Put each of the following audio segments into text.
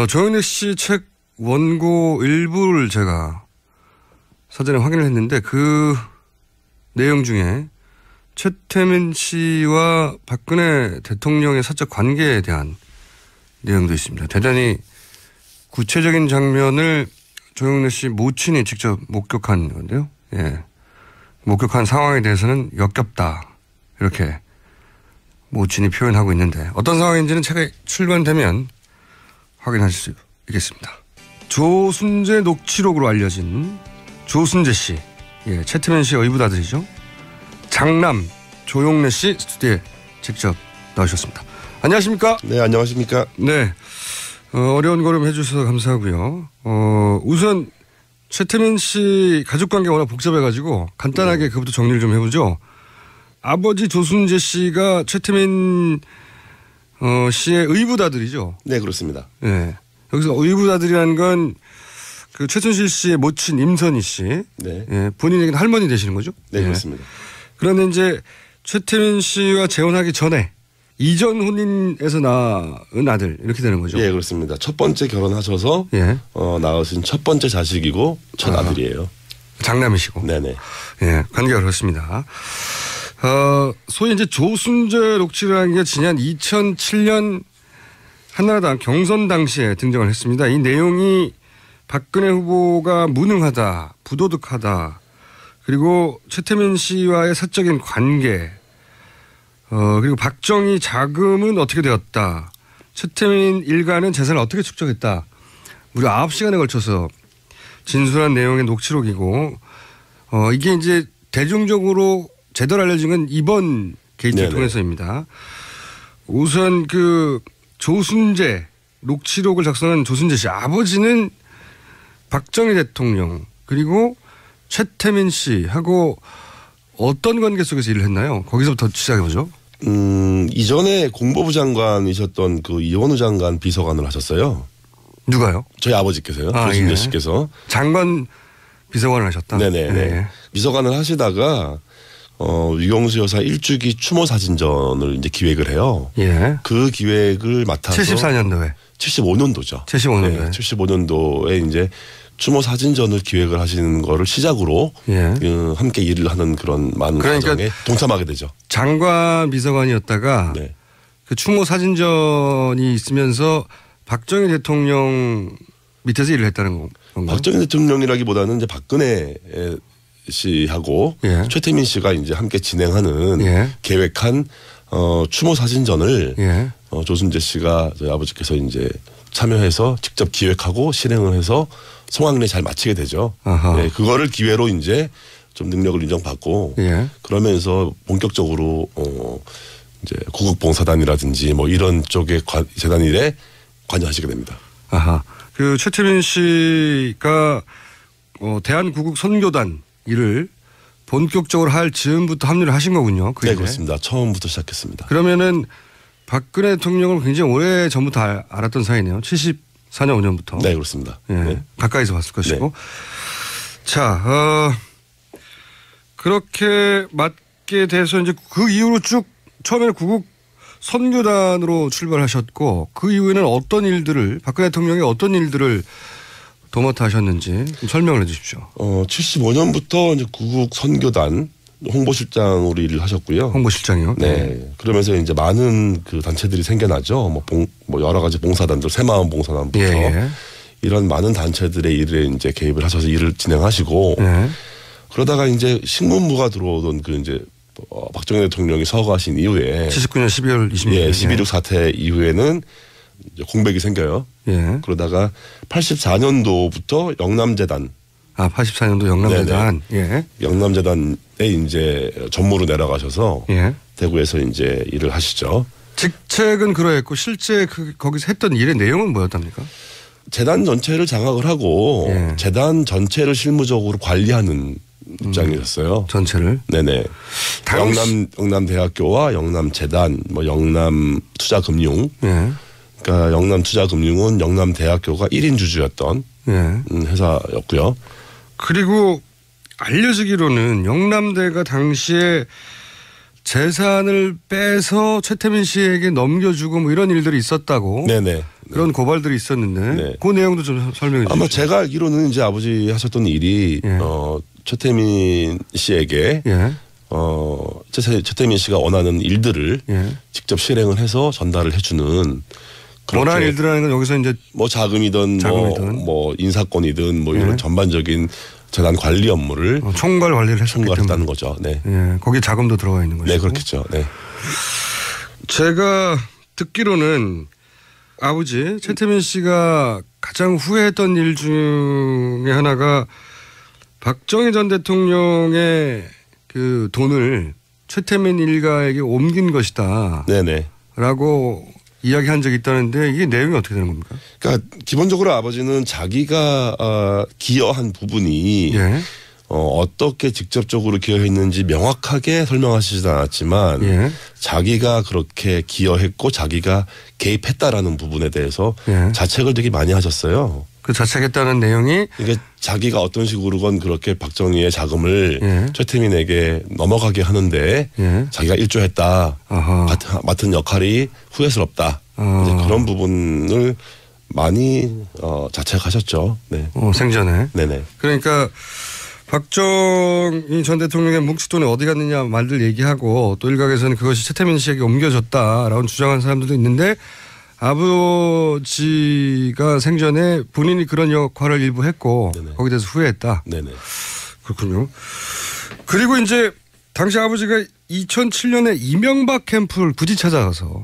조영래 씨 책 원고 일부를 제가 사전에 확인을 했는데 그 내용 중에 최태민 씨와 박근혜 대통령의 사적 관계에 대한 내용도 있습니다. 대단히 구체적인 장면을 조영래 씨 모친이 직접 목격한 건데요. 예. 목격한 상황에 대해서는 역겹다. 이렇게 모친이 표현하고 있는데 어떤 상황인지는 책에 출간되면 확인하실 수 있겠습니다. 조순재 녹취록으로 알려진 조순재 씨. 예, 최태민 씨의 의붓아들이죠. 장남 조영래 씨 스튜디오에 직접 나오셨습니다. 안녕하십니까? 네, 안녕하십니까? 네. 어려운 걸음 해주셔서 감사하고요. 우선 최태민 씨 가족관계가 워낙 복잡해가지고 간단하게 그것부터 정리를 좀 해보죠. 아버지 조순재 씨가 최태민 씨의 의붓아들이죠. 네, 그렇습니다. 네. 여기서 의붓아들이라는 건 그 최순실 씨의 모친 임선희 씨. 네. 예, 본인에게는 할머니 되시는 거죠? 네, 그렇습니다. 그런데 이제 최태민 씨와 재혼하기 전에 이전 혼인에서 낳은 아들 이렇게 되는 거죠? 예, 그렇습니다. 첫 번째 결혼하셔서 예. 낳으신 첫 번째 자식이고 첫 아들이에요. 장남이시고. 네네. 예, 관계가 그렇습니다. 소위 이제 조순재 녹취라는 게 지난 2007년 한나라당 경선 당시에 등장을 했습니다. 이 내용이 박근혜 후보가 무능하다, 부도덕하다, 그리고 최태민 씨와의 사적인 관계, 그리고 박정희 자금은 어떻게 되었다, 최태민 일가는 재산을 어떻게 축적했다, 무려 9시간에 걸쳐서 진술한 내용의 녹취록이고, 이게 이제 대중적으로 제대로 알려진 건 이번 게이트를 통해서입니다. 우선 그 조순재 녹취록을 작성한 조순재 씨 아버지는 박정희 대통령 그리고 최태민 씨하고 어떤 관계 속에서 일을 했나요? 거기서부터 시작해보죠. 이전에 공보부 장관이셨던 그 이원우 장관 비서관을 하셨어요. 누가요? 저희 아버지께서요. 조순재 예. 씨께서. 장관 비서관을 하셨다. 네네. 네. 비서관을 하시다가 유경수 여사 1주기 추모 사진전을 이제 기획을 해요. 예. 그 기획을 맡아서 74년도에. 75년도죠. 75년도에. 네, 75년도에 이제 추모 사진전을 기획을 하시는 거를 시작으로 예. 함께 일을 하는 그런 많은 과정에 동참하게 되죠. 장관 비서관이었다가 네. 그 추모 사진전이 있으면서 박정희 대통령 밑에서 일을 했다는 건가요? 박정희 대통령이라기보다는 이제 박근혜 씨하고 예. 최태민 씨가 이제 함께 진행하는 예. 계획한 추모 사진전을 예. 조순재 씨가 저희 아버지께서 이제 참여해서 직접 기획하고 실행을 해서 성황리에 잘 마치게 되죠. 네, 그거를 기회로 이제 좀 능력을 인정받고 예. 그러면서 본격적으로 이제 구국봉사단이라든지 뭐 이런 쪽의 재단 일에 관여하시게 됩니다. 아하. 그 최태민 씨가 대한구국 선교단 일을 본격적으로 할 즈음부터 합류를 하신 거군요. 네, 그렇습니다. 처음부터 시작했습니다. 그러면은 박근혜 대통령을 굉장히 오래 전부터 알았던 사이네요. 74년 5년부터. 네, 그렇습니다. 예. 네. 가까이서 봤을 것이고. 네. 자, 그렇게 맡게 돼서 이제 그 이후로 쭉 처음에는 구국 선교단으로 출발하셨고 그 이후에는 어떤 일들을 박근혜 대통령이 어떤 일들을 도맡아 하셨는지 좀 설명을 해 주십시오. 75년부터 이제 구국 선교단 홍보실장으로 일을 하셨고요. 홍보실장이요? 네. 그러면서 이제 많은 그 단체들이 생겨나죠. 뭐 여러 가지 봉사단들, 새마을 봉사단부터 예. 이런 많은 단체들의 일에 이제 개입을 하셔서 일을 진행하시고 예. 그러다가 이제 신군부가 들어오던 그 이제 박정희 대통령이 서거하신 이후에 79년 12월 26일. 예, 12.16 사태 이후에는 이제 공백이 생겨요. 예. 그러다가 84년도부터 영남재단 84년도 영남재단. 예. 영남재단에 이제 전무로 내려가셔서 예. 대구에서 이제 일을 하시죠. 직책은 그러했고 실제 거기서 했던 일의 내용은 뭐였답니까? 재단 전체를 장악을 하고 예. 재단 전체를 실무적으로 관리하는 입장이었어요. 전체를. 네네. 영남대학교와 영남재단, 뭐 영남투자금융. 예. 그러니까 영남투자금융은 영남대학교가 1인 주주였던 예. 회사였고요. 그리고 알려지기로는 영남대가 당시에 재산을 빼서 최태민 씨에게 넘겨주고 뭐 이런 일들이 있었다고. 네네. 그런 고발들이 있었는데 네. 그 내용도 좀 설명해 주시죠. 아마 제가 알기로는 이제 아버지 하셨던 일이 예. 최태민 씨에게 예. 최태민 씨가 원하는 일들을 예. 직접 실행을 해서 전달을 해주는 원하는 일들이라는 건 여기서 이제 뭐 자금이든 뭐 인사권이든 뭐 이런 예. 전반적인 재단 관리 업무를 총괄 관리를 총괄했다는 거죠. 네. 예. 거기에 자금도 들어가 있는 거죠. 네, 그렇겠죠. 네. 제가 듣기로는 아버지 최태민 씨가 가장 후회했던 일 중에 하나가 박정희 전 대통령의 그 돈을 최태민 일가에게 옮긴 것이다. 네네. 라고 이야기한 적이 있다는데 이게 내용이 어떻게 되는 겁니까? 그러니까 기본적으로 아버지는 자기가 기여한 부분이 예. 어떻게 직접적으로 기여했는지 명확하게 설명하시지 않았지만 예. 자기가 그렇게 기여했고 자기가 개입했다라는 부분에 대해서 예. 자책을 되게 많이 하셨어요. 그 자책했다는 내용이 이게 자기가 어떤 식으로건 그렇게 박정희의 자금을 예. 최태민에게 넘어가게 하는데 예. 자기가 일조했다. 맡은 역할이 후회스럽다. 이제 그런 부분을 많이 자책하셨죠. 네. 생전에. 네네. 그러니까 박정희 전 대통령의 뭉칫돈이 어디 갔느냐 말들 얘기하고 또 일각에서는 그것이 최태민 씨에게 옮겨졌다라고 주장하는 사람들도 있는데 아버지가 생전에 본인이 그런 역할을 일부 했고 네네. 거기에 대해서 후회했다. 네네. 그렇군요. 그리고 이제 당시 아버지가 2007년에 이명박 캠프를 굳이 찾아가서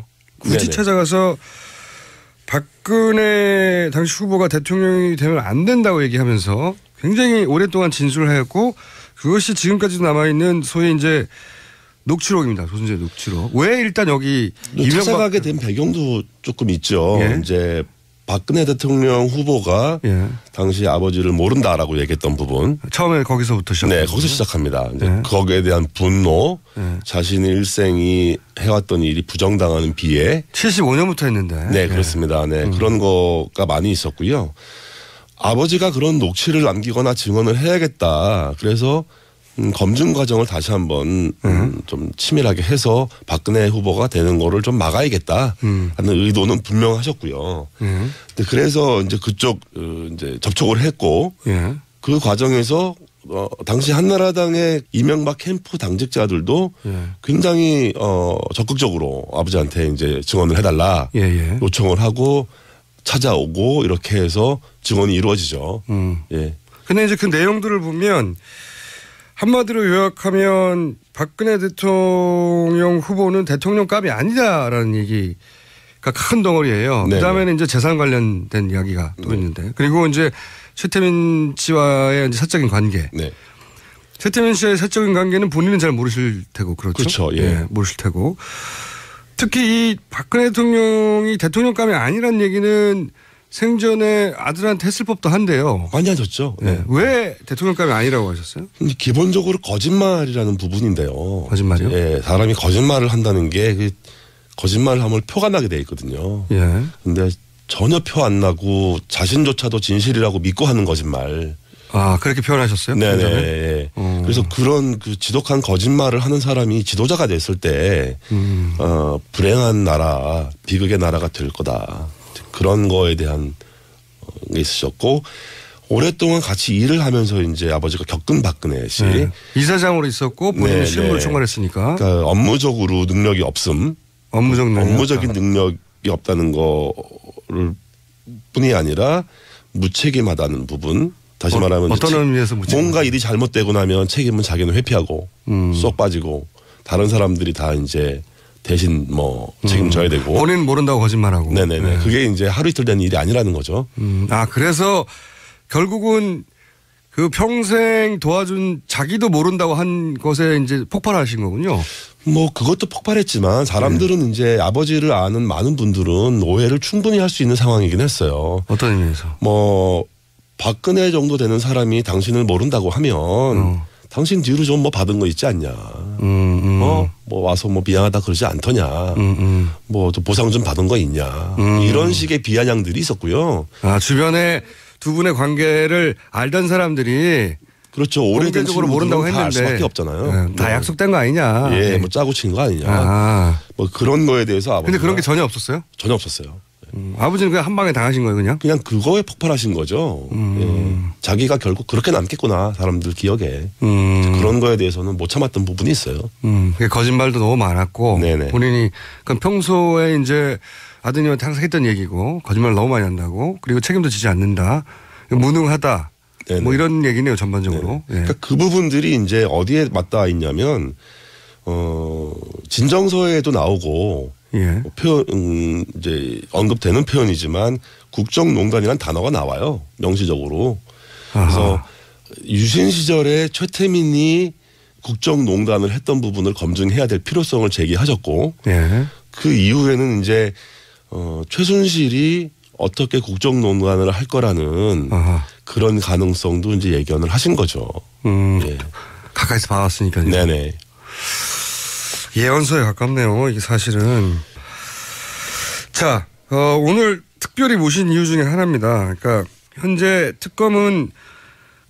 박근혜 당시 후보가 대통령이 되면 안 된다고 얘기하면서 굉장히 오랫동안 진술을 했고 그것이 지금까지도 남아있는 소위 이제 녹취록입니다. 조선제 녹취록. 왜 일단 여기 찾아가게 된 배경도 조금 있죠. 예. 이제 박근혜 대통령 후보가 예. 당시 아버지를 모른다라고 얘기했던 부분. 처음에 거기서부터 시작. 네, 거기서 시작합니다. 이제 예. 거기에 대한 분노, 예. 자신의 일생이 해왔던 일이 부정당하는 비애. 75년부터 했는데. 네, 그렇습니다. 네, 그런 거가 많이 있었고요. 아버지가 그런 녹취를 남기거나 증언을 해야겠다. 그래서 검증 과정을 다시 한번 좀 치밀하게 해서 박근혜 후보가 되는 거를 좀 막아야겠다 하는 의도는 분명하셨고요. 근데 그래서 이제 그쪽 이제 접촉을 했고 예. 그 과정에서 당시 한나라당의 이명박 캠프 당직자들도 예. 굉장히 적극적으로 아버지한테 이제 증언을 해달라 예. 요청을 하고 찾아오고 이렇게 해서 증언이 이루어지죠. 예. 근데 이제 그 내용들을 보면 한마디로 요약하면 박근혜 대통령 후보는 대통령감이 아니다라는 얘기가 큰 덩어리예요. 네네. 그다음에는 이제 재산 관련된 이야기가 또 있는데 그리고 이제 최태민 씨와의 이제 사적인 관계. 네. 최태민 씨와의 사적인 관계는 본인은 잘 모르실 테고 그렇죠. 그렇죠. 예. 모르실 테고 특히 이 박근혜 대통령이 대통령감이 아니란 얘기는 생전에 아들한테 했을 법도 한데요. 많이 하셨죠. 네. 네. 왜 대통령감이 아니라고 하셨어요? 기본적으로 거짓말이라는 부분인데요. 거짓말이요? 예, 사람이 거짓말을 한다는 게 그 거짓말을 하면 표가 나게 돼 있거든요. 예. 근데 전혀 표 안 나고 자신조차도 진실이라고 믿고 하는 거짓말. 아, 그렇게 표현하셨어요? 네네. 예. 그래서 그런 그 지독한 거짓말을 하는 사람이 지도자가 됐을 때, 불행한 나라, 비극의 나라가 될 거다. 그런 거에 대한 게 있으셨고, 오랫동안 같이 일을 하면서 이제 아버지가 겪은 박근혜 씨. 네. 이사장으로 있었고 본인은 네네. 실무를 총괄했으니까. 그러니까 업무적으로 능력이 없음. 업무적인 능력이 없다는 거를 뿐이 아니라 무책임하다는 부분. 다시 말하면 어떤 의미에서 뭔가 일이 잘못되고 나면 책임은 자기는 회피하고 쏙 빠지고 다른 사람들이 다 이제 대신 뭐 책임져야 되고. 본인은 모른다고 거짓말하고. 네네네. 네. 그게 이제 하루 이틀 된 일이 아니라는 거죠. 아, 그래서 결국은 그 평생 도와준 자기도 모른다고 한 것에 이제 폭발하신 거군요. 뭐 그것도 폭발했지만 사람들은 이제 아버지를 아는 많은 분들은 오해를 충분히 할 수 있는 상황이긴 했어요. 어떤 의미에서? 뭐 박근혜 정도 되는 사람이 당신을 모른다고 하면 당신 뒤로 좀 뭐 받은 거 있지 않냐. 뭐 와서 뭐 미안하다 그러지 않더냐. 뭐 또 보상 좀 받은 거 있냐. 이런 식의 비아냥들이 있었고요. 아, 주변에 두 분의 관계를 알던 사람들이 그렇죠. 오래된 공개적으로 모른다고 했는데 알 수밖에 없잖아요. 네, 다 약속된 거 아니냐. 예, 뭐 짜고 친 거 아니냐. 아. 뭐 그런 거에 대해서 아버지가 근데 그런 게 전혀 없었어요? 전혀 없었어요. 예. 아버지는 그냥 한 방에 당하신 거예요, 그냥? 그냥 그거에 폭발하신 거죠. 예. 자기가 결국 그렇게 남겠구나 사람들 기억에. 그런 거에 대해서는 못 참았던 부분이 있어요. 그게 거짓말도 너무 많았고 네네. 본인이 그럼 평소에 이제 아드님한테 항상 했던 얘기고 거짓말 너무 많이 한다고 그리고 책임도 지지 않는다. 무능하다. 네네. 뭐 이런 얘기네요, 전반적으로. 예. 그러니까 그 부분들이 이제 어디에 맞닿아 있냐면 진정서에도 나오고 예. 표현 이제 언급되는 표현이지만 국정농단이란 단어가 나와요. 명시적으로. 그래서 아하. 유신 시절에 최태민이 국정농단을 했던 부분을 검증해야 될 필요성을 제기하셨고 예. 그 이후에는 이제 최순실이 어떻게 국정농단을 할 거라는 아하. 그런 가능성도 이제 예견을 하신 거죠. 예. 가까이서 봐왔으니까요. 네네. 예언서에 가깝네요. 이게 사실은. 자, 오늘 특별히 모신 이유 중에 하나입니다. 그러니까 현재 특검은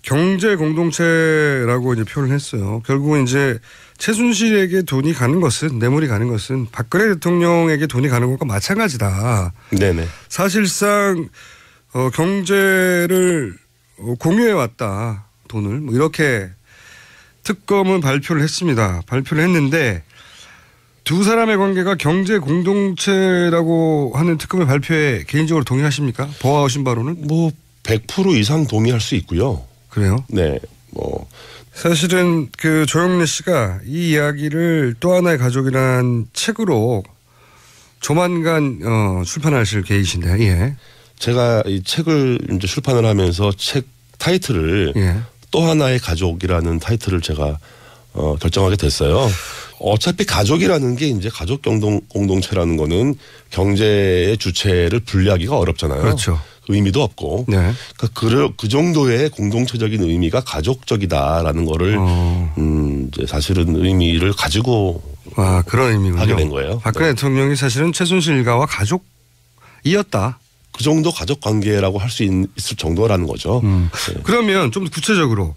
경제 공동체라고 이제 표현을 했어요. 결국은 이제 최순실에게 돈이 가는 것은 뇌물이 가는 것은 박근혜 대통령에게 돈이 가는 것과 마찬가지다. 네네. 사실상 경제를 공유해 왔다. 돈을 뭐 이렇게 특검은 발표를 했습니다. 발표를 했는데 두 사람의 관계가 경제 공동체라고 하는 특검의 발표에 개인적으로 동의하십니까? 보아오신 바로는? 뭐 100% 이상 동의할 수 있고요. 그래요? 네. 뭐 사실은 그 조영래 씨가 이 이야기를 또 하나의 가족이란 책으로 조만간 출판하실 계획이신데, 예. 제가 이 책을 이제 출판을 하면서 책 타이틀을 예. 또 하나의 가족이라는 타이틀을 제가 결정하게 됐어요. 어차피 가족이라는 게 이제 가족 공동체라는 거는 경제의 주체를 분리하기가 어렵잖아요. 그렇죠. 의미도 없고. 네. 그러니까 그 정도의 공동체적인 의미가 가족적이다라는 거를 이제 사실은 의미를 가지고 그런 의미군요. 하게 된 거예요. 박근혜 네. 대통령이 사실은 최순실 일가와 가족이었다. 그 정도 가족 관계라고 할 수 있을 정도라는 거죠. 네. 그러면 좀 구체적으로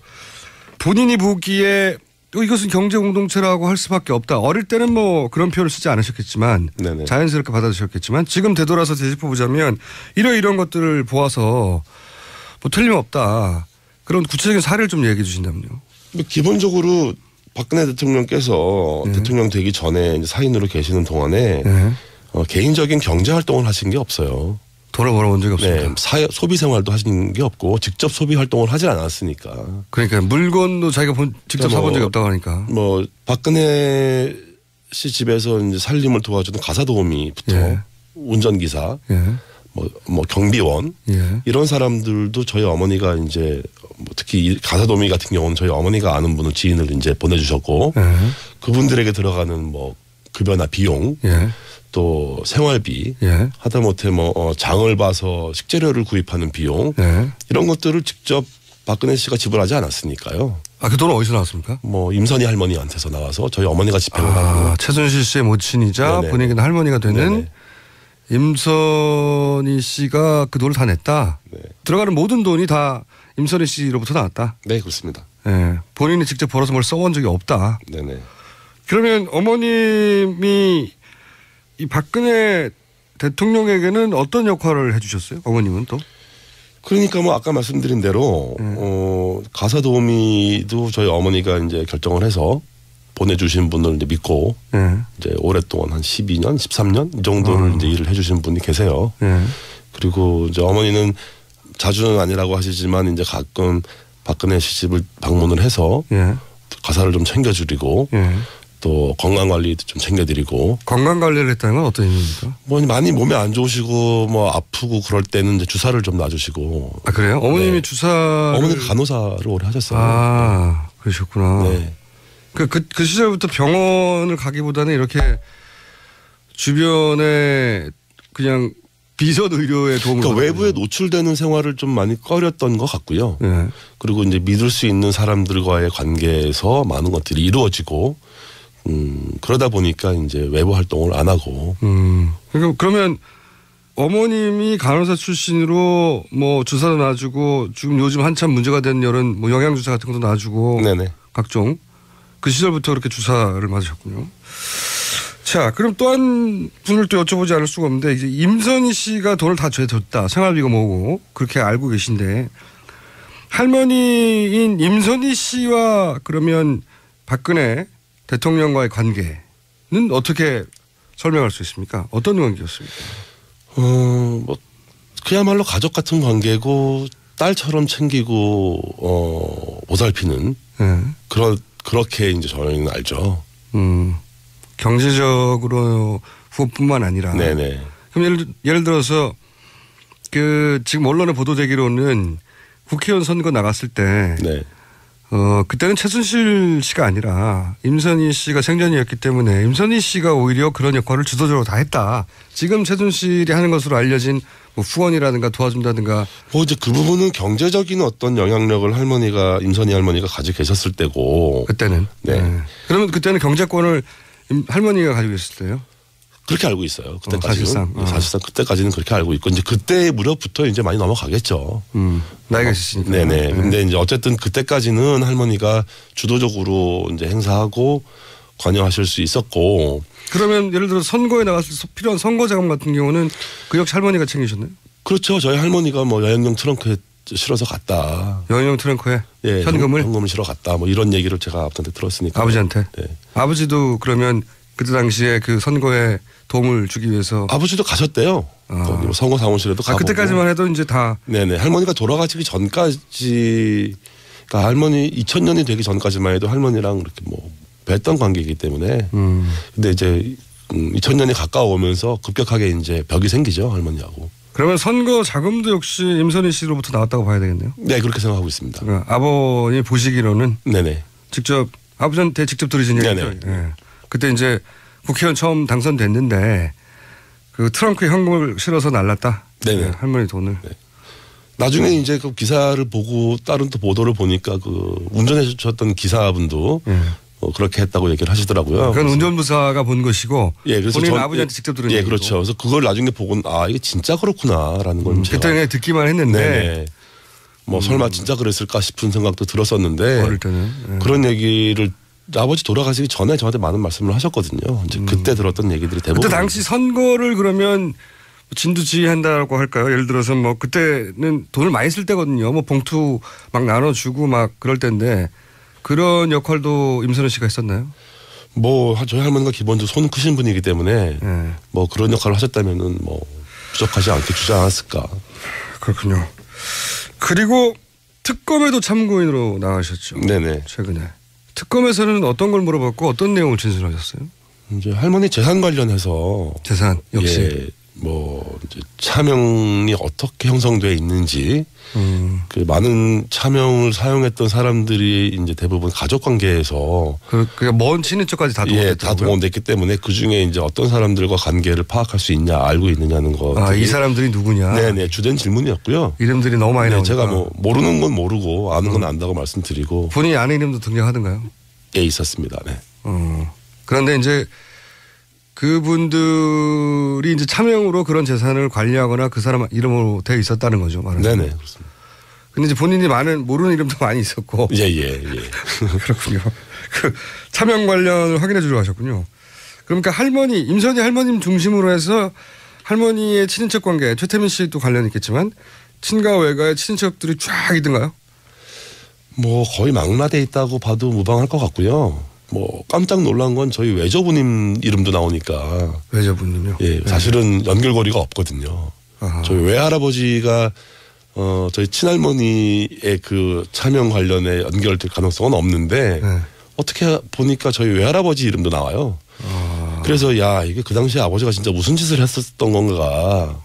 본인이 보기에 이것은 경제 공동체라고 할 수밖에 없다. 어릴 때는 뭐 그런 표현을 쓰지 않으셨겠지만 네네. 자연스럽게 받아들이셨겠지만 지금 되돌아서 되짚어보자면 이런 것들을 보아서 뭐 틀림없다. 그런 구체적인 사례를 좀 얘기해 주신다면요. 기본적으로 박근혜 대통령께서 대통령 되기 전에 이제 사인으로 계시는 동안에 개인적인 경제 활동을 하신 게 없어요. 돈을 벌어본 적이 없습니다. 네, 소비 생활도 하신 게 없고 직접 소비 활동을 하지 않았으니까. 그러니까 물건도 자기가 직접 사본 적이 없다고 하니까. 뭐 박근혜 씨 집에서 이제 살림을 도와주는 가사도우미부터 예. 운전기사, 예. 뭐 경비원 예. 이런 사람들도 저희 어머니가 이제 뭐 특히 이 가사도우미 같은 경우는 저희 어머니가 아는 분을 지인을 이제 보내주셨고 그분들에게 들어가는 뭐 급여나 비용. 예. 또 생활비, 예. 하다못해 뭐 장을 봐서 식재료를 구입하는 비용 예. 이런 것들을 직접 박근혜 씨가 지불하지 않았으니까요. 그 돈은 어디서 나왔습니까? 뭐 임선희 할머니한테서 나와서 저희 어머니가 집행을 하고 최순실 씨의 모친이자 네네. 본인에게는 할머니가 되는 네네. 임선희 씨가 그 돈을 다 냈다. 네. 들어가는 모든 돈이 다 임선희 씨로부터 나왔다. 네, 그렇습니다. 예. 본인이 직접 벌어서 뭘 써본 적이 없다. 네네. 그러면 어머님이 이 박근혜 대통령에게는 어떤 역할을 해주셨어요? 어머님은 또? 그러니까 뭐 아까 말씀드린 대로 가사도우미도 저희 어머니가 이제 결정을 해서 보내주신 분을 이제 믿고 이제 오랫동안 한 12년, 13년 이 정도를 이제 일을 해주신 분이 계세요. 그리고 이제 어머니는 자주는 아니라고 하시지만 이제 가끔 박근혜 씨 집을 방문을 해서 가사를 좀 챙겨드리고 또 건강 관리도 좀 챙겨드리고. 건강 관리를 했다는 건 어떤 의미입니까? 뭐 많이 몸이 안 좋으시고 뭐 아프고 그럴 때는 이제 주사를 좀 놔주시고. 그래요? 어머님이 네. 주사. 어머니가 간호사를 오래 하셨어요. 그러셨구나. 네. 그 시절부터 병원을 가기보다는 이렇게 주변에 그냥 비선 의료에 도움을. 그러니까 외부에 노출되는 생활을 좀 많이 꺼렸던 것 같고요. 네. 그리고 이제 믿을 수 있는 사람들과의 관계에서 많은 것들이 이루어지고. 그러다 보니까 이제 외부 활동을 안 하고. 그러면 어머님이 간호사 출신으로 뭐 주사도 놔주고 지금 요즘 한참 문제가 되는 이런 뭐 영양주사 같은 것도 놔주고. 네네. 각종 그 시절부터 그렇게 주사를 맞으셨군요. 자, 그럼 또 한 분을 또 여쭤보지 않을 수가 없는데 이제 임선희 씨가 돈을 다 줬다. 생활비가 뭐고 그렇게 알고 계신데 할머니인 임선희 씨와 그러면 박근혜 대통령과의 관계는 어떻게 설명할 수 있습니까? 어떤 관계였습니까? 뭐 그야말로 가족 같은 관계고 딸처럼 챙기고 보살피는 그렇게 이제 저희는 알죠. 경제적으로 후원뿐만 아니라. 네네. 그럼 예를 들어서 그 지금 언론에 보도되기로는 국회의원 선거 나갔을 때. 네. 그때는 최순실 씨가 아니라 임선희 씨가 생전이었기 때문에 임선희 씨가 오히려 그런 역할을 주도적으로 다 했다. 지금 최순실이 하는 것으로 알려진 뭐 후원이라든가 도와준다든가. 뭐 이제 그 부분은 경제적인 어떤 영향력을 임선희 할머니가 가지고 계셨을 때고. 그때는. 네. 그러면 그때는 경제권을 할머니가 가지고 있을 때요? 그렇게 알고 있어요. 그때까지는. 사실상. 사실상 그때까지는 그렇게 알고 있고 이제 그때 무렵부터 이제 많이 넘어가겠죠. 나이가 있으시니까. 네네. 근데 이제 어쨌든 그때까지는 할머니가 주도적으로 이제 행사하고 관여하실 수 있었고. 그러면 예를 들어 선거에 나갔을 때 필요한 선거 자금 같은 경우는 그 역시 할머니가 챙기셨나요? 그렇죠. 저희 할머니가 뭐 여행용 트렁크에 실어서 갔다. 여행용 트렁크에 예, 현금을 실어 갔다. 뭐 이런 얘기를 제가 아버지한테 들었으니까. 아버지한테. 네. 아버지도 그러면 그때 당시에 그 선거에 도움을 주기 위해서. 아버지도 가셨대요. 거기 선거 사무실에도 가보고. 그때까지만 해도 이제 다. 네네. 할머니가 돌아가시기 전까지, 그러니까 할머니 2000년이 되기 전까지만 해도 할머니랑 이렇게 뭐 뵀던 관계이기 때문에. 근데 이제 2000년이 가까워오면서 급격하게 이제 벽이 생기죠, 할머니하고. 그러면 선거 자금도 역시 임선희 씨로부터 나왔다고 봐야 되겠네요. 네, 그렇게 생각하고 있습니다. 그러니까 아버님 보시기로는. 네네. 직접 아버지한테 직접 들으신 얘기죠. 네. 그때 이제 국회의원 처음 당선됐는데 그 트렁크에 현금을 실어서 날랐다. 네네. 할머니 돈을. 네. 나중에 이제 그 기사를 보고 다른 또 보도를 보니까 그 운전해 주셨던 기사분도 그렇게 했다고 얘기를 하시더라고요. 그건 운전부사가 본 것이고. 예, 그래서 본인 아버지한테 직접 들은 얘기고. 예, 그렇죠. 그래서 그걸 나중에 보고는 이게 진짜 그렇구나라는 걸 그때 그냥 듣기만 했는데. 네네. 뭐 설마 진짜 그랬을까 싶은 생각도 들었었는데. 어릴 때는. 그런 얘기를 아버지 돌아가시기 전에 저한테 많은 말씀을 하셨거든요. 이제 그때 들었던 얘기들이 대부분. 그때 당시 선거를 그러면 진두지휘한다고 할까요? 예를 들어서 뭐 그때는 돈을 많이 쓸 때거든요. 뭐 봉투 막 나눠주고 막 그럴 때인데 그런 역할도 임선희 씨가 했었나요? 뭐 저희 할머니가 기본적으로 손 크신 분이기 때문에 뭐 그런 역할을 하셨다면은 뭐 부족하지 않게 주지 않았을까. 그렇군요. 그리고 특검에도 참고인으로 나가셨죠. 네네. 최근에. 특검에서는 어떤 걸 물어봤고 어떤 내용을 진술하셨어요? 이제 할머니 재산 관련해서 재산 역시. 예, 뭐 이제 차명이 어떻게 형성돼 있는지 그 많은 차명을 사용했던 사람들이 이제 대부분 가족 관계에서 먼 친인척까지 다 동원됐더라고요. 다 동원됐기 때문에 그 중에 이제 어떤 사람들과 관계를 파악할 수 있냐 알고 있느냐는 거. 이 사람들이 누구냐. 네네 주된 질문이었고요. 이름들이 너무 많이 나오니까. 제가 뭐 모르는 건 모르고 아는 건 안다고 말씀드리고. 본인이 아는 이름도 등장하던가요? 예, 있었습니다. 네. 그런데 이제 그분들이 이제 차명으로 그런 재산을 관리하거나 그 사람 이름으로 되어 있었다는 거죠. 말하자면. 네네 그렇습니다. 근데 이제 본인이 모르는 이름도 많이 있었고. 예. 그렇군요. 그 차명 관련을 확인해 주러 가셨군요. 그러니까 임선희 할머님 중심으로 해서 할머니의 친인척 관계, 최태민 씨도 관련이 있겠지만 친가 외가의 친인척들이 쫙 있던가요? 뭐 거의 망라돼 있다고 봐도 무방할 것 같고요. 뭐 깜짝 놀란 건 저희 외조부님 이름도 나오니까. 외조부님요? 예, 사실은 연결고리가 없거든요. 아하. 저희 외할아버지가 저희 친할머니의 그 차명 관련에 연결될 가능성은 없는데 어떻게 보니까 저희 외할아버지 이름도 나와요. 그래서 이게 그 당시에 아버지가 진짜 무슨 짓을 했었던 건가.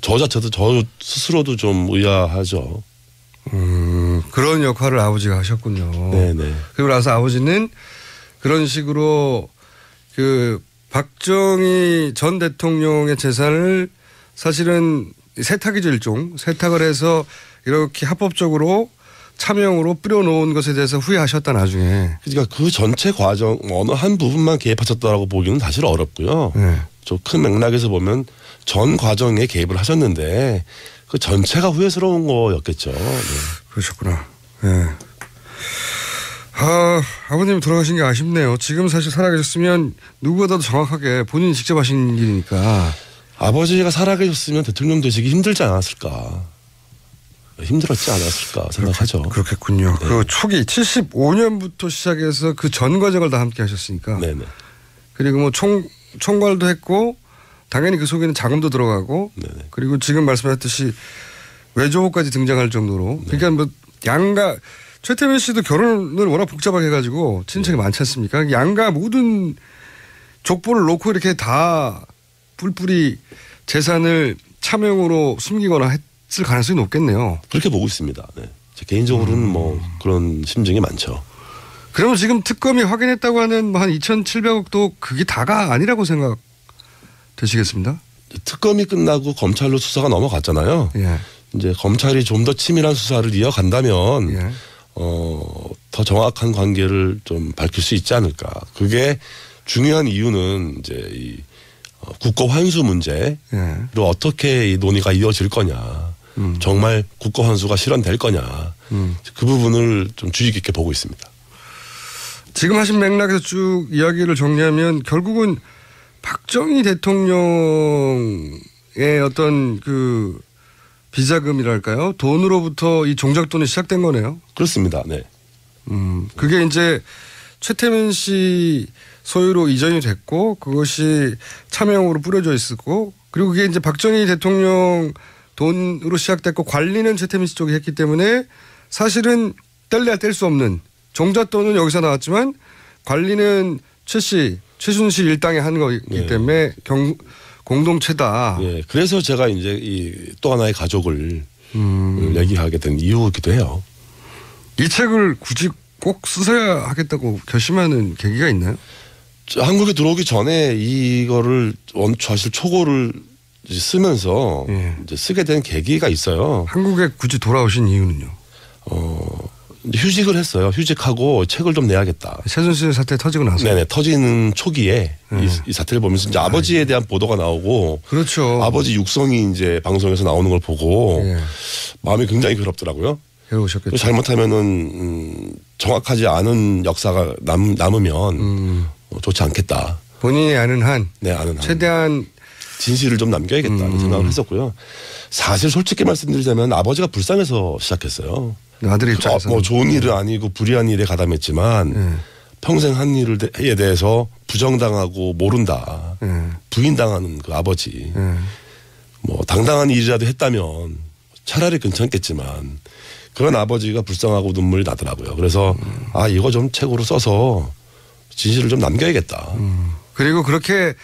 저 자체도 저 스스로도 좀 의아하죠. 그런 역할을 아버지가 하셨군요. 네네. 그리고 나서 아버지는 그런 식으로 그 박정희 전 대통령의 재산을 사실은 세탁이죠, 일종. 세탁을 해서 이렇게 합법적으로 차명으로 뿌려놓은 것에 대해서 후회하셨다 나중에. 그러니까 그 전체 과정 어느 한 부분만 개입하셨다라고 보기는 사실 어렵고요. 좀 큰 맥락에서 보면 전 과정에 개입을 하셨는데 그 전체가 후회스러운 거였겠죠. 네. 그러셨구나. 네. 아버님 돌아가신 게 아쉽네요. 지금 사실 살아계셨으면 누구보다도 정확하게 본인이 직접 하신 일이니까. 아버지가 살아계셨으면 대통령 되시기 힘들지 않았을까. 힘들었지 않았을까 생각하죠. 그렇겠군요. 네. 그 초기 75년부터 시작해서 그 전 과정을 다 함께 하셨으니까. 네네. 그리고 뭐 총괄도 했고 당연히 그 속에는 자금도 들어가고 네네. 그리고 지금 말씀하셨듯이 외조까지 등장할 정도로 그러니까 뭐 양가 최태민 씨도 결혼을 워낙 복잡하게 해가지고 친척이 많지 않습니까? 양가 모든 족보를 놓고 이렇게 다 뿔뿔이 재산을 차명으로 숨기거나 했을 가능성이 높겠네요. 그렇게 보고 있습니다. 네. 제 개인적으로는 뭐 그런 심증이 많죠. 그러면 지금 특검이 확인했다고 하는 뭐 한 2,700억도 그게 다가 아니라고 생각되시겠습니다? 특검이 끝나고 검찰로 수사가 넘어갔잖아요. 예. 이제 검찰이 좀 더 치밀한 수사를 이어간다면 예. 더 정확한 관계를 좀 밝힐 수 있지 않을까. 그게 중요한 이유는 이제 이 국고 환수 문제로 예. 어떻게 이 논의가 이어질 거냐. 정말 국고 환수가 실현될 거냐. 그 부분을 좀 주의 깊게 보고 있습니다. 지금 하신 맥락에서 쭉 이야기를 정리하면 결국은 박정희 대통령의 어떤 그 비자금이랄까요? 돈으로부터 이 종잣돈이 시작된 거네요. 그렇습니다. 네. 그게 이제 최태민 씨 소유로 이전이 됐고 그것이 차명으로 뿌려져 있었고 그리고 그게 이제 박정희 대통령 돈으로 시작됐고 관리는 최태민 씨 쪽이 했기 때문에 사실은 뗄래야 뗄 수 없는 종잣돈은 여기서 나왔지만 관리는 최순실 일당이 한 거기 네. 때문에 공동체다. 예. 그래서 제가 이제 이 또 하나의 가족을 얘기하게 된 이유이기도 해요. 이 책을 굳이 꼭 쓰셔야 하겠다고 결심하는 계기가 있나요? 한국에 들어오기 전에 이거를 사실 초고를 쓰면서 예. 이제 쓰게 된 계기가 있어요. 한국에 굳이 돌아오신 이유는요? 이제 휴직을 했어요. 휴직하고 책을 좀 내야겠다. 최순실 사태 터지고 나서. 네네. 터지는 초기에 이 사태를 보면서 이제 아버지에 대한 보도가 나오고 그렇죠. 아버지 육성이 이제 방송에서 나오는 걸 보고 예. 마음이 굉장히 괴롭더라고요. 괴로우셨겠죠. 잘못하면은 정확하지 않은 역사가 남으면 좋지 않겠다. 본인이 아는 한 네, 아는 한. 최대한 진실을 좀 남겨야겠다는 생각을 했었고요. 사실 솔직히 말씀드리자면 아버지가 불쌍해서 시작했어요. 아들 입장에서 뭐 좋은 일은 아니고 불의한 일에 가담했지만 평생 한 일에 대해서 부정당하고 모른다. 부인당하는 그 아버지. 뭐 당당한 일이라도 했다면 차라리 괜찮겠지만 그런 아버지가 불쌍하고 눈물이 나더라고요. 그래서 이거 좀 책으로 써서 진실을 좀 남겨야겠다. 그리고 그렇게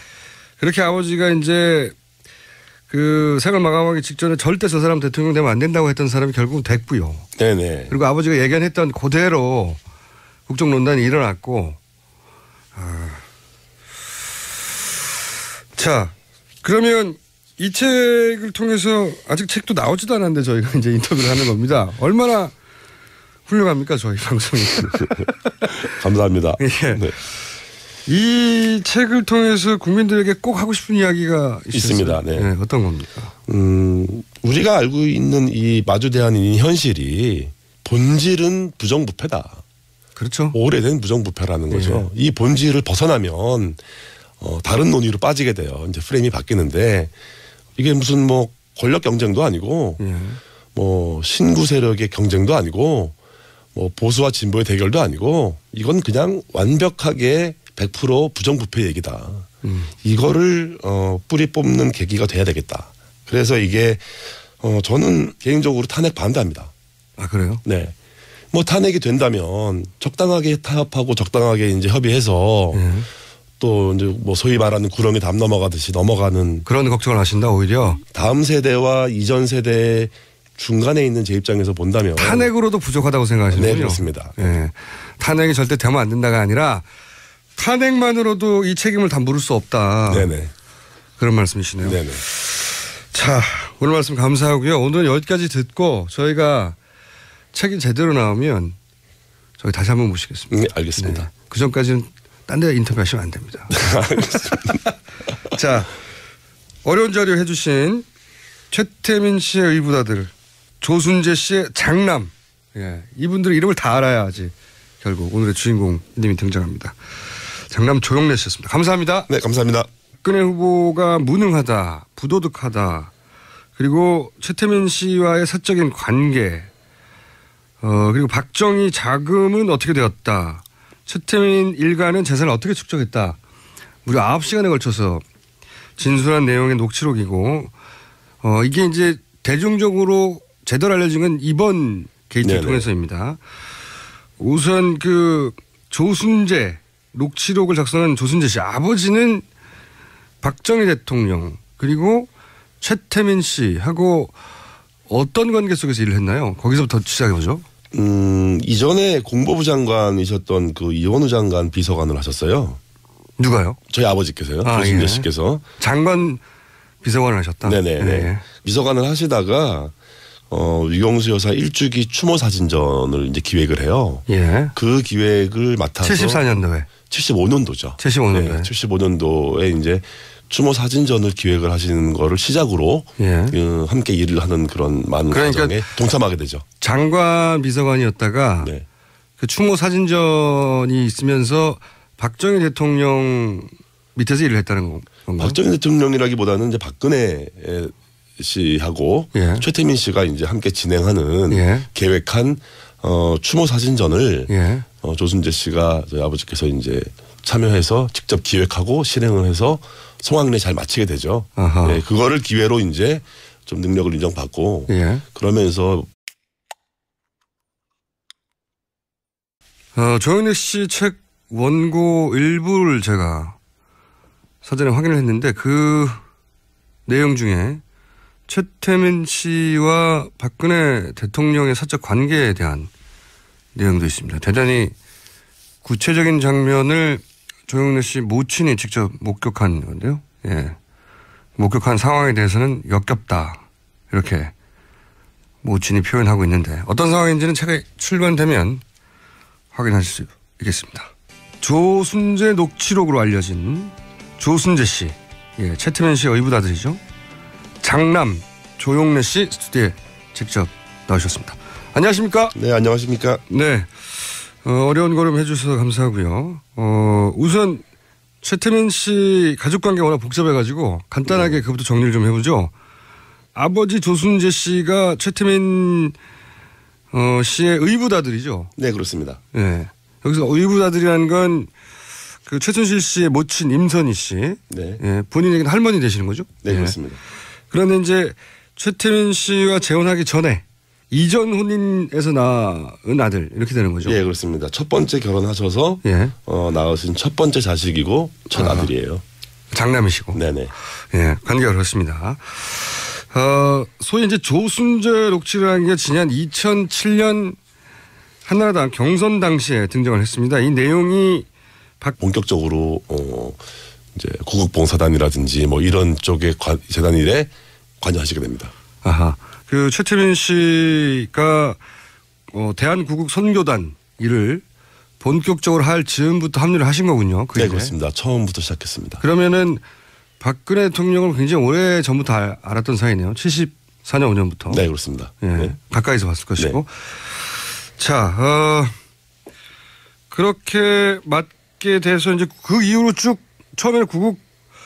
아버지가 이제 그 생을 마감하기 직전에 절대 저 사람 대통령 되면 안 된다고 했던 사람이 결국은 됐고요. 네네. 그리고 아버지가 예견했던 그대로 국정농단이 일어났고. 자, 그러면 이 책을 통해서 아직 책도 나오지도 않았는데 저희가 이제 인터뷰를 하는 겁니다. 얼마나 훌륭합니까 저희 방송이. 감사합니다. 예. 네. 이 책을 통해서 국민들에게 꼭 하고 싶은 이야기가 있습니다. 네. 네, 어떤 겁니까? 우리가 알고 있는 이 마주대한 이 현실이 본질은 부정부패다. 그렇죠. 오래된 부정부패라는 거죠. 이 본질을 벗어나면 다른 논의로 빠지게 돼요. 이제 프레임이 바뀌는데 이게 무슨 뭐 권력 경쟁도 아니고 뭐 신구 세력의 경쟁도 아니고 뭐 보수와 진보의 대결도 아니고 이건 그냥 완벽하게 100% 부정부패 얘기다. 이거를 뿌리 뽑는 계기가 돼야 되겠다. 그래서 이게 저는 개인적으로 탄핵 반대합니다. 아 그래요? 네. 뭐 탄핵이 된다면 적당하게 타협하고 적당하게 이제 협의해서 또 이제 뭐 소위 말하는 구렁이 담 넘어가듯이 넘어가는 그런 걱정을 하신다 오히려. 다음 세대와 이전 세대 중간에 있는 제 입장에서 본다면 탄핵으로도 부족하다고 생각하시는군요. 네, 그렇습니다. 네. 탄핵이 절대 되면 안 된다가 아니라 탄핵만으로도 이 책임을 다 물을 수 없다. 네네. 그런 말씀이시네요. 네네. 자, 오늘 말씀 감사하고요. 오늘 여기까지 듣고 저희가 책이 제대로 나오면 저희 다시 한번 모시겠습니다. 네, 알겠습니다. 네. 그 전까지는 딴 데 인터뷰하시면 안 됩니다. 알겠습니다. 자, 어려운 자료 해주신 최태민 씨의 의붓아들, 조순재 씨의 장남. 예, 이분들 이름을 다 알아야지 결국 오늘의 주인공님이 등장합니다. 장남 조영래 씨였습니다. 감사합니다. 네, 감사합니다. 박근혜 후보가 무능하다, 부도덕하다, 그리고 최태민 씨와의 사적인 관계, 그리고 박정희 자금은 어떻게 되었다, 최태민 일가는 재산을 어떻게 축적했다, 무려 9시간에 걸쳐서 진술한 내용의 녹취록이고, 이게 이제 대중적으로 제대로 알려진 건 이번 게이트를 통해서입니다. 우선 그 조순재, 녹취록을 작성한 조순재 씨 아버지는 박정희 대통령 그리고 최태민 씨하고 어떤 관계 속에서 일을 했나요? 거기서부터 시작해보죠. 이전에 공보부 장관이셨던 그 이원우 장관 비서관을 하셨어요. 누가요? 저희 아버지께서요. 조순재 씨께서. 장관 비서관을 하셨다? 네네. 네. 비서관을 하시다가 유경수 여사 일주기 추모 사진전을 이제 기획을 해요. 예. 그 기획을 맡아서 74년도에. 75년도죠. 75년도에. 네, 75년도에 이제 추모 사진전을 기획을 하시는 거를 시작으로 예. 함께 일을 하는 그런 많은 과정에 동참하게 되죠. 장관 비서관이었다가 네. 그 추모 사진전이 있으면서 박정희 대통령 밑에서 일을 했다는 건가요? 박정희 대통령이라기보다는 이제 박근혜 씨하고 예. 최태민 씨가 이제 함께 진행하는 예. 계획한 추모 사진전을 예. 조순재 씨가 저희 아버지께서 이제 참여해서 직접 기획하고 실행을 해서 성황리에 잘 마치게 되죠. 네, 그거를 기회로 이제 좀 능력을 인정받고 예. 그러면서 조영래 씨 책 원고 일부를 제가 사전에 확인을 했는데 그 내용 중에 최태민 씨와 박근혜 대통령의 사적 관계에 대한 내용도 있습니다. 대단히 구체적인 장면을 조영래 씨 모친이 직접 목격한 건데요. 예. 목격한 상황에 대해서는 역겹다, 이렇게 모친이 표현하고 있는데 어떤 상황인지는 책에 출간되면 확인하실 수 있겠습니다. 조순재 녹취록으로 알려진 조순재 씨, 예, 최태민 씨의 의붓아들이죠. 장남 조영래 씨 스튜디오에 직접 나오셨습니다. 안녕하십니까? 네, 안녕하십니까? 네. 어려운 걸음 해주셔서 감사하고요. 우선 최태민 씨 가족관계가 워낙 복잡해가지고 간단하게 그것부터 정리를 좀 해보죠. 아버지 조순재 씨가 최태민 씨의 의붓아들이죠. 네, 그렇습니다. 네. 여기서 의붓아들이라는 건 그 최순실 씨의 모친 임선희 씨. 네. 예, 본인에게는 할머니 되시는 거죠? 네, 그렇습니다. 그런데 이제 최태민 씨와 재혼하기 전에 이전 혼인에서 낳은 아들 이렇게 되는 거죠. 예, 그렇습니다. 첫 번째 결혼하셔서 예. 낳으신 첫 번째 자식이고 첫 아들이에요. 장남이시고. 네네. 예, 관계가 그렇습니다. 소위 이제 조순재 녹취라는 게 지난 2007년 한나라당 경선 당시에 등장을 했습니다. 이 내용이 본격적으로 이제 구국봉사단이라든지 뭐 이런 쪽의 재단 일에 관여하시게 됩니다. 아하. 그 최태민 씨가 대한구국 선교단 일을 본격적으로 할 즈음부터 합류를 하신 거군요. 네, 그렇습니다. 처음부터 시작했습니다. 그러면은 박근혜 대통령을 굉장히 오래 전부터 알았던 사이네요. 74년 5년부터. 네, 그렇습니다. 예, 네. 가까이서 봤을 것이고. 네. 자, 그렇게 맞게 돼서 이제 그 이후로 쭉 처음에는 구국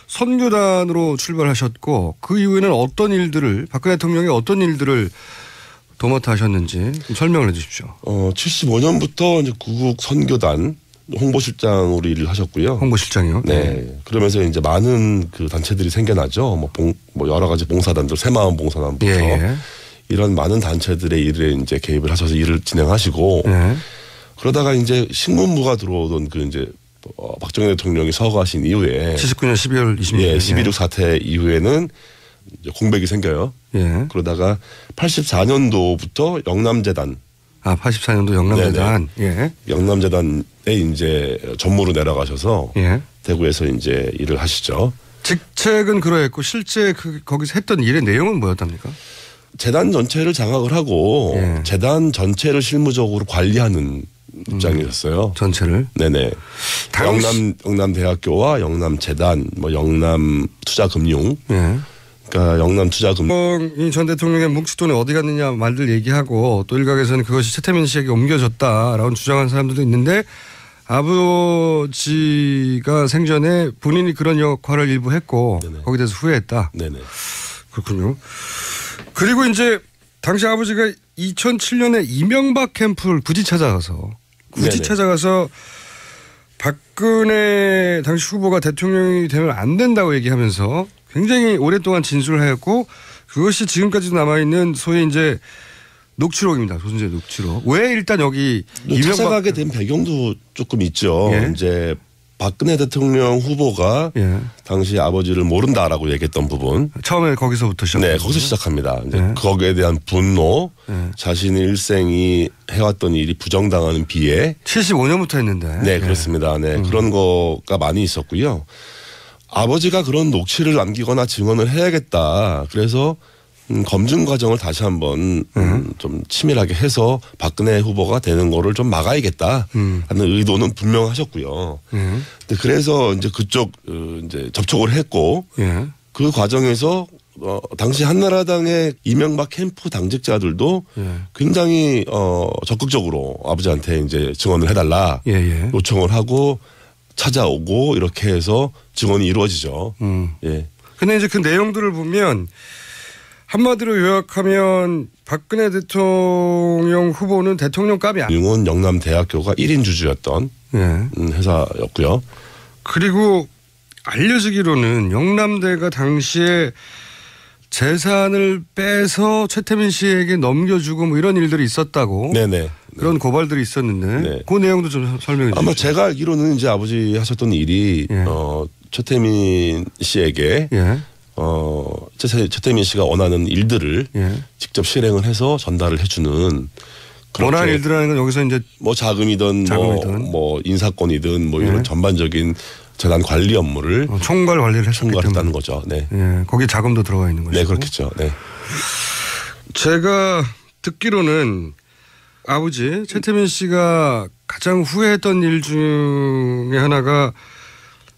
선교단으로 출발하셨고 그 이후에는 어떤 일들을 박근혜 대통령이 어떤 일들을 도맡아 하셨는지 좀 설명을 해 주십시오. 75년부터 이제 구국 선교단 홍보실장으로 일을 하셨고요. 홍보실장이요? 네. 그러면서 이제 많은 그 단체들이 생겨나죠. 뭐 여러 가지 봉사단들, 새마을 봉사단부터 예. 이런 많은 단체들의 일에 이제 개입을 하셔서 일을 진행하시고 예. 그러다가 이제 신문부가 들어오던 그 이제 박정희 대통령이 서거하신 이후에 79년 12월 26일. 예, 12.16 사태 이후에는 이제 공백이 생겨요. 예. 그러다가 84년도부터 영남재단. 84년도 영남재단. 예. 영남재단에 이제 전무로 내려가셔서 예. 대구에서 이제 일을 하시죠. 직책은 그러했고 실제 거기서 했던 일의 내용은 뭐였답니까? 재단 전체를 장악을 하고 예. 재단 전체를 실무적으로 관리하는 입장이었어요. 전체를. 네네. 영남대학교와 영남재단, 뭐 영남투자금융. 예. 그러니까 영남투자금 이 전 대통령의 뭉칫돈이 어디 갔느냐 말들 얘기하고 또 일각에서는 그것이 최태민 씨에게 옮겨졌다라고 주장하는 사람들도 있는데 아버지가 생전에 본인이 그런 역할을 일부 했고 네네. 거기에 대해서 후회했다. 네네. 그렇군요. 그리고 이제 당시 아버지가 2007년에 이명박 캠프를 굳이 찾아가서 네네. 박근혜 당시 후보가 대통령이 되면 안 된다고 얘기하면서 굉장히 오랫동안 진술을 했고 그것이 지금까지도 남아있는 소위 이제 녹취록입니다. 조선제 녹취록. 왜 일단 여기 찾아가게 된 배경도 조금 있죠. 예. 이제 박근혜 대통령 후보가 예. 당시 아버지를 모른다라고 얘기했던 부분. 처음에 거기서부터 시작. 네, 거기서 시작합니다. 이제 네. 거기에 대한 분노, 네. 자신의 일생이 해왔던 일이 부정당하는 비애. 75년부터 했는데. 네, 그렇습니다. 네, 그런 거가 많이 있었고요. 아버지가 그런 녹취를 남기거나 증언을 해야겠다. 그래서 검증 과정을 다시 한번 좀 치밀하게 해서 박근혜 후보가 되는 거를 좀 막아야겠다 하는 의도는 분명하셨고요. 근데 그래서 이제 그쪽 이제 접촉을 했고 예. 그 과정에서 당시 한나라당의 이명박 캠프 당직자들도 예. 굉장히 적극적으로 아버지한테 이제 증언을 해달라 예. 요청을 하고 찾아오고 이렇게 해서 증언이 이루어지죠. 예. 근데 이제 그 내용들을 보면 한마디로 요약하면 박근혜 대통령 후보는 대통령감이 융은 영남대학교가 1인 주주였던 예. 회사였고요. 그리고 알려지기로는 영남대가 당시에 재산을 빼서 최태민 씨에게 넘겨주고 뭐 이런 일들이 있었다고. 네네. 그런 고발들이 있었는데 네. 그 내용도 좀 설명해 주시죠. 아마 제가 알기로는 이제 아버지 하셨던 일이 예. 최태민 씨에게 예. 최태민 씨가 원하는 일들을 예. 직접 실행을 해서 전달을 해주는 원하는 일들하는 건 여기서 이제 뭐 자금이든 뭐 인사권이든 뭐 이런 예. 전반적인 재단 관리 업무를 총괄 관리를 했었기 때문에. 총괄했다는 거죠. 네. 예. 거기 자금도 들어가 있는 거죠. 네, 그렇겠죠. 네. 제가 듣기로는 아버지 최태민 씨가 가장 후회했던 일 중에 하나가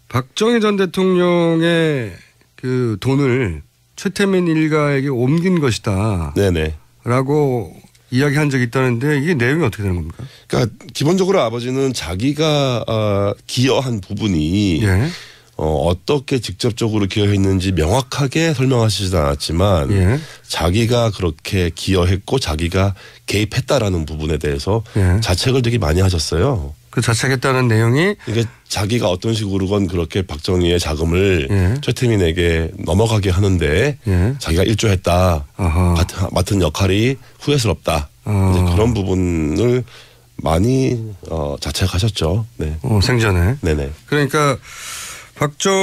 박정희 전 대통령의 그 돈을 최태민 일가에게 옮긴 것이다. 네네. 라고 이야기한 적이 있다는데 이게 내용이 어떻게 되는 겁니까? 그러니까 기본적으로 아버지는 자기가 기여한 부분이 예. 어떻게 직접적으로 기여했는지 명확하게 설명하시지 않았지만 예. 자기가 그렇게 기여했고 자기가 개입했다라는 부분에 대해서 예. 자책을 되게 많이 하셨어요. 그 자책했다는 내용이 이게 자기가 어떤 식으로건 그렇게 박정희의 자금을 예. 최태민에게 넘어가게 하는데 예. 자기가 일조했다. 아하. 맡은 역할이 후회스럽다. 이제 그런 부분을 많이 자책하셨죠. 네. 생전에. 네네. 그러니까 박정